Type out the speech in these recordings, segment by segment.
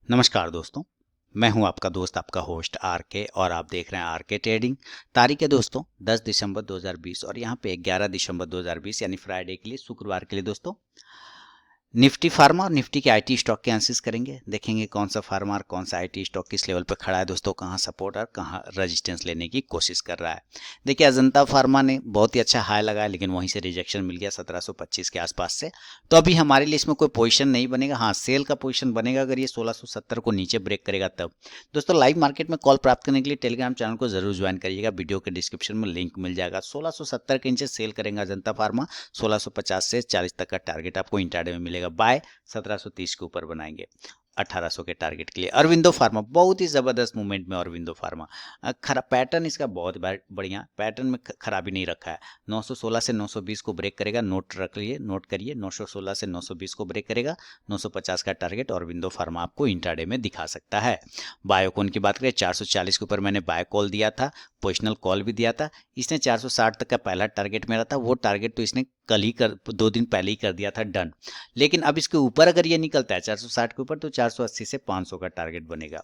नमस्कार दोस्तों। मैं हूं आपका दोस्त आपका होस्ट आर के और आप देख रहे हैं आर के ट्रेडिंग। तारीख है दोस्तों 10 दिसंबर 2020 और यहां पे 11 दिसंबर 2020 यानी फ्राइडे के लिए शुक्रवार के लिए दोस्तों निफ्टी फार्मा और निफ्टी के आईटी स्टॉक के एनालिसिस करेंगे। देखेंगे कौन सा फार्मा और कौन सा आईटी स्टॉक किस लेवल पर खड़ा है दोस्तों, कहां सपोर्ट और कहां रेजिस्टेंस लेने की कोशिश कर रहा है। देखिए अजंता फार्मा ने बहुत ही अच्छा हाई लगाया लेकिन वहीं से रिजेक्शन मिल गया 1725 के आसपास से। तो अभी हमारे लिए इसमें कोई पोजीशन नहीं बनेगा। हाँ, सेल का पोजीशन बनेगा अगर ये 1670 को नीचे ब्रेक करेगा तब। दोस्तों लाइव मार्केट में कॉल प्राप्त करने के लिए टेलीग्राम चैनल को जरूर ज्वाइन करिएगा, वीडियो के डिस्क्रिप्शन में लिंक मिल जाएगा। 1670 के नीचे सेल करेंगे अजंता फार्मा, 1650 से 40 तक का टारगेट आपको इंट्राडे में मिलेगा। बाय 1730 के ऊपर बनाएंगे 1800 के टारगेट के लिए। अरविंदो फार्मा बहुत ही जबरदस्त मूवमेंट में। अरविंदो फार्मा खरा पैटर्न इसका बहुत बढ़िया पैटर्न में खराबी नहीं रखा है। 916 से 920 को ब्रेक करेगा, नोट रख लिए, नोट करिए। 916 से 920 को ब्रेक करेगा, 950 का टारगेट अरविंदो फार्मा आपको इंट्राडे में दिखा सकता है। बायोकॉन की बात करें 440 के ऊपर मैंने बाय कॉल दिया था, पोजिशनल कॉल भी दिया था। इसने 460 तक का पहला टारगेट मेरा था, वो टारगेट तो इसने कल ही 2 दिन पहले ही कर दिया था डन। लेकिन अब इसके ऊपर अगर ये निकलता है 460 के ऊपर तो 480 से 500 का टारगेट बनेगा।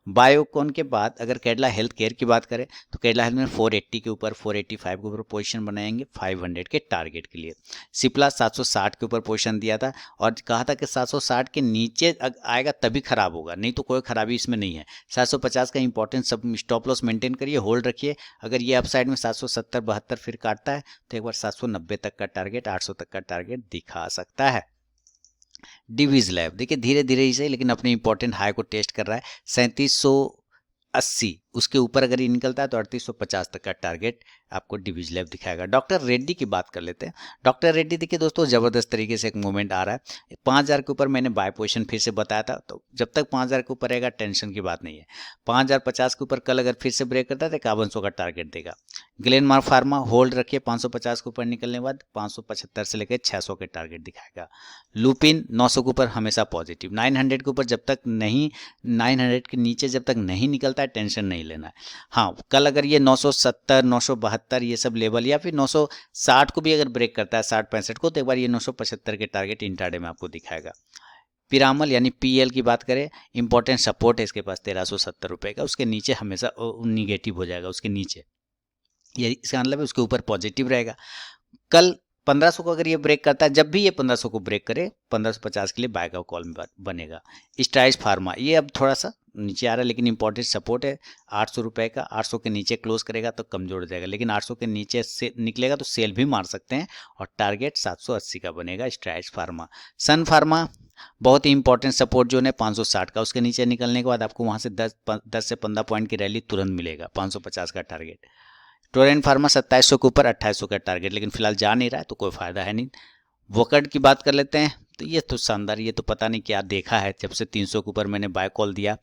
बायोकॉन के बाद अगर केरला हेल्थ केयर की बात करें तो केरला हेल्थ में 480 के ऊपर 485 के ऊपर पोजीशन बनाएंगे 500 के टारगेट के लिए। सिप्ला 760 के ऊपर पोजीशन दिया था और कहा था कि 760 के नीचे आएगा तभी खराब होगा, नहीं तो कोई खराबी इसमें नहीं है। 750 का इंपॉर्टेंट सब स्टॉप लॉस मेंटेन करिए, होल्ड रखिए। अगर ये अपसाइड में 770 72 फिर काटता है तो एक बार 790 तक का टारगेट 800 तक का टारगेट दिखा सकता है। डिवीज लैब देखिए धीरे धीरे ही सही लेकिन अपने इंपॉर्टेंट हाई को टेस्ट कर रहा है 3780। उसके ऊपर अगर ये निकलता है तो 3850 तक का टारगेट आपको डिवीज लैब दिखाएगा। डॉक्टर रेड्डी की बात कर लेते हैं। डॉक्टर रेड्डी देखिए दोस्तों जबरदस्त तरीके से एक मूवमेंट आ रहा है। 5000 के ऊपर मैंने बाय पोजीशन फिर से बताया था, तो जब तक 5000 के ऊपर रहेगा टेंशन की बात नहीं है। 5050 के ऊपर कल अगर फिर से ब्रेक करता है तो 5100 का टारगेट देगा। ग्लेनमार्क फार्मा होल्ड रखिए, 550 के ऊपर निकलने के बाद 575 से लेकर 600 के टारगेट दिखाएगा। लुपिन 900 के ऊपर हमेशा पॉजिटिव, 900 के ऊपर जब तक नहीं, 900 के नीचे जब तक नहीं निकलता है टेंशन नहीं लेना है। हाँ, कल अगर ये 970 972 ये सब लेवल या फिर 960 को भी अगर ब्रेक करता है 60 65 को तो एक बार ये 975 के टारगेट इंट्राडे में आपको दिखाएगा। पिरामल यानी पीएल की बात करें, इंपॉर्टेंट सपोर्ट है इसके पास 1370 रुपए का, उसके नीचे हमेशा निगेटिव हो जाएगा, उसके नीचे ये इसका मतलब है उसके ऊपर पॉजिटिव रहेगा। कल 1500 को अगर ये ब्रेक करता है, जब भी ये 1500 को ब्रेक करे 1550 के लिए बाय का कॉल में बनेगा। स्ट्राइस फार्मा ये अब थोड़ा सा नीचे आ रहा है लेकिन इंपॉर्टेंट सपोर्ट है 800 रुपए का। 800 के नीचे क्लोज करेगा तो कमजोर हो जाएगा, लेकिन 800 के नीचे से निकलेगा तो सेल भी मार सकते हैं और टारगेट 780 का बनेगा स्ट्राइस फार्मा। सन फार्मा बहुत ही इंपॉर्टेंट सपोर्ट जो है 560 का, उसके नीचे निकलने के बाद आपको वहां से 10 से 15 पॉइंट की रैली तुरंत मिलेगा। 550 का टारगेट। टोरेंट फार्मा 2700 के ऊपर 2800 का टारगेट, लेकिन फिलहाल जा नहीं रहा है तो कोई फायदा है नहीं। वोकट की बात कर लेते हैं तो ये तो शानदार, ये तो पता नहीं क्या देखा है, जब से 300 के ऊपर मैंने बाय कॉल दिया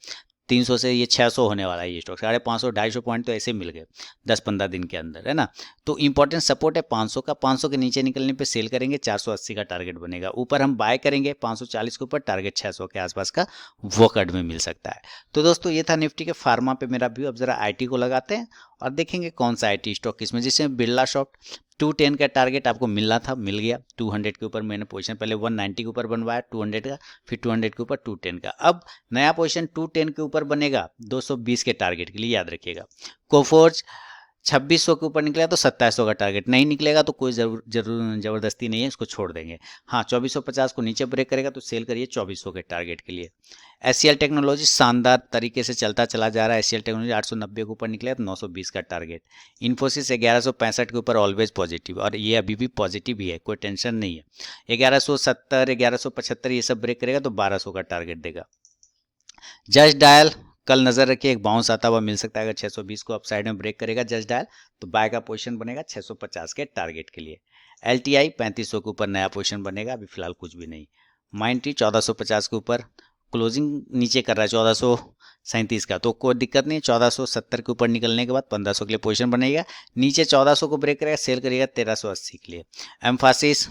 300 से ये 600 होने वाला है। ये स्टॉक 550 250 पॉइंट तो ऐसे मिल गए 10-15 दिन के अंदर, है ना। तो इंपॉर्टेंट सपोर्ट है 500 का, 500 के नीचे निकलने पे सेल करेंगे 480 का टारगेट बनेगा। ऊपर हम बाय करेंगे 540 के ऊपर, टारगेट 600 के आसपास का वोकट में मिल सकता है। तो दोस्तों ये था निफ्टी के फार्मा पे मेरा व्यू। अब जरा आईटी को लगाते हैं और देखेंगे कौन सा आईटी स्टॉक इसमें, जिसमें बिरला सॉफ्ट 210 का टारगेट आपको मिलना था, मिल गया। 200 के ऊपर मैंने पोजीशन पहले 190 के ऊपर बनवाया 200 का, फिर 200 के ऊपर 210 का। अब नया पोजीशन 210 के ऊपर बनेगा 220 के टारगेट के लिए, याद रखिएगा। कोफोर्ज 2600 के ऊपर निकलेगा तो 2700 का टारगेट, नहीं निकलेगा तो कोई जबरदस्ती नहीं है, इसको छोड़ देंगे। हाँ, 2450 को नीचे ब्रेक करेगा तो सेल करिए 2400 के टारगेट के लिए। एससीएल टेक्नोलॉजी शानदार तरीके से चलता चला जा रहा है। एससीएल टेक्नोलॉजी 890 के ऊपर निकलेगा तो 920 का टारगेट। इन्फोसिस 1165 के ऊपर ऑलवेज पॉजिटिव और ये अभी भी पॉजिटिव ही है, कोई टेंशन नहीं है। 1170 1175 ये सब ब्रेक करेगा तो 1200 का टारगेट देगा। जस्ट डायल कल नजर रखिए, एक बाउंस आता हुआ मिल सकता है। अगर 620 को अपसाइड में ब्रेक करेगा जस्ट डायल तो बाय का पोजीशन बनेगा 650 के टारगेट के लिए। एलटीआई 3500 के ऊपर नया पोजीशन बनेगा, अभी फिलहाल कुछ भी नहीं। माइंट्री 1450 के ऊपर क्लोजिंग नीचे कर रहा है 1437 का, तो कोई दिक्कत नहीं। 1470 के ऊपर निकलने के बाद 1500 के लिए पोजीशन बनेगा, नीचे 1400 को ब्रेक करेगा सेल करेगा 1380 के लिए। एम्फासिस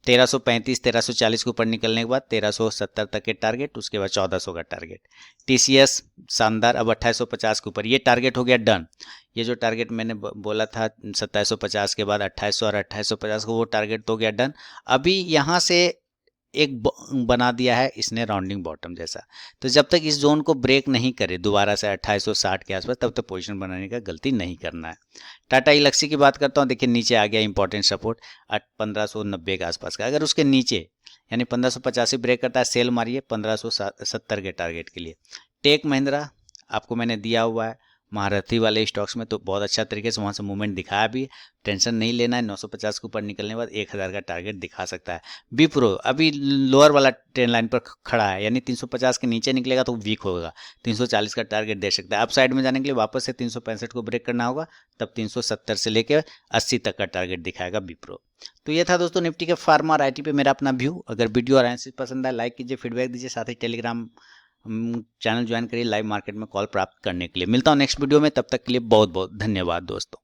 1335 1340 के ऊपर निकलने के बाद 1370 तक के टारगेट, उसके बाद 1400 का टारगेट। टीसीएस शानदार अब 2850 के ऊपर, ये टारगेट हो गया डन। ये जो टारगेट मैंने बोला था 2750 के बाद 2800 और 2850 को, वो टारगेट तो हो गया डन। अभी यहाँ से एक बना दिया है इसने राउंडिंग बॉटम जैसा। तो जब तक इस जोन को ब्रेक नहीं करे दोबारा से 2860 के आसपास, तब तक पोजीशन बनाने का गलती नहीं करना है। टाटा एल्क्सी की बात करता हूँ, देखिए नीचे आ गया इंपॉर्टेंट सपोर्ट 1590 के आसपास का। अगर उसके नीचे यानी 1585 ब्रेक करता है, सेल मारिए 1570 के टारगेट के लिए। टेक महिंद्रा आपको मैंने दिया हुआ है महारथी वाले स्टॉक्स में, तो बहुत अच्छा तरीके से वहाँ से मूवमेंट दिखाया भी, टेंशन नहीं लेना है। 950 के ऊपर निकलने के बाद 1000 का टारगेट दिखा सकता है। विप्रो अभी लोअर वाला ट्रेंड लाइन पर खड़ा है, यानी 350 के नीचे निकलेगा तो वीक होगा, 340 का टारगेट दे सकता है। अप साइड में जाने के लिए वापस से 365 को ब्रेक करना होगा, तब 370 से लेकर 80 तक का टारगेट दिखाएगा विप्रो। तो ये था दोस्तों निफ्टी के फार्मा और आईटी पे मेरा अपना व्यू। अगर वीडियो और एनालिसिस पसंद आए लाइक कीजिए, फीडबैक दीजिए, साथ ही टेलीग्राम चैनल ज्वाइन करिए लाइव मार्केट में कॉल प्राप्त करने के लिए। मिलता हूँ नेक्स्ट वीडियो में, तब तक के लिए बहुत बहुत धन्यवाद दोस्तों।